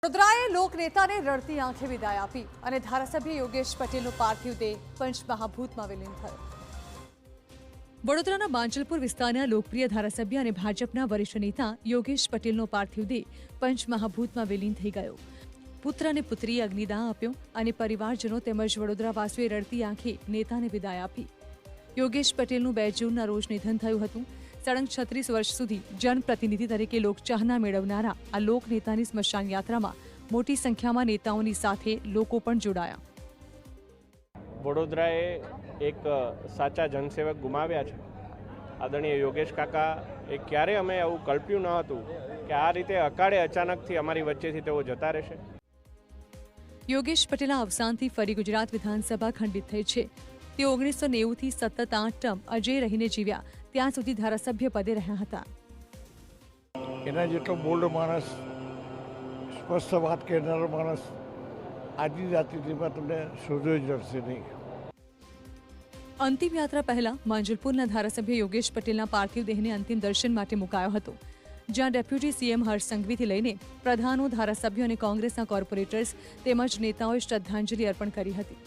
વડોદરાએ લોકનેતાને રડતી આંખે વિદાય આપી અને ધારાસભ્ય યોગેશ પટેલનો પાર્થિવ દેહ પંચમહાભૂતમાં વિલીન થયો। વડોદરાના માંજલપુર વિસ્તારના લોકપ્રિય ધારાસભ્ય અને ભાજપના વરિષ્ઠ નેતા યોગેશ પટેલનો પાર્થિવ દેહ પંચમહાભૂતમાં વિલીન થઈ ગયો। પુત્ર અને પુત્રીએ અગ્નિદાહ આપ્યો અને પરિવારજનો તેમજ વડોદરાવાસીઓએ રડતી આંખે નેતાને વિદાય આપી। યોગેશ પટેલનું 2 જૂનના રોજ નિધન થયું હતું। સળંગ 36 વર્ષ સુધી જનપ્રતિનિધિ તરીકે લોકચાહના મેળવનારા આ લોકનેતાની સ્મશાન યાત્રામાં મોટી સંખ્યામાં નેતાઓની સાથે લોકો પણ જોડાયા। વડોદરાએ એક સાચા જનસેવક ગુમાવ્યા છે। આદરણીય યોગેશ કાકા એ ક્યારે અમે આવું કલ્પ્યું ન હતું કે આ રીતે અકાળે અચાનકથી અમારી વચ્ચેથી તેઓ જતા રહેશે। યોગેશ પટેલના અવસાનથી ફરી ગુજરાત વિધાનસભા ખંડિત થઈ છે। તેઓ 1990થી સતત 8 ટર્મ અજેય રહીને જીવ્યા ત્યાં સુધી ધારાસભ્ય પદે રહ્યા હતા। એના જેટલો બોલ્ડ માણસ, સ્પષ્ટ વાત કહેનારો માણસ આજની રાત્રિમાં તમને શોધ્યો જ જશે નહીં। અંતિમ યાત્રા પહેલા માંજલપુરના ધારાસભ્ય યોગેશ પટેલના પાર્થિવ દેહને અંતિમ દર્શન માટે મુકાયો હતો, જ્યાં ડેપ્યુટી સીએમ હર્ષ સંઘવીથી લઈને પ્રધાનો, ધારાસભ્યો અને કોંગ્રેસના કોર્પોરેટર્સ તેમજ નેતાઓએ શ્રદ્ધાંજલિ અર્પણ કરી હતી।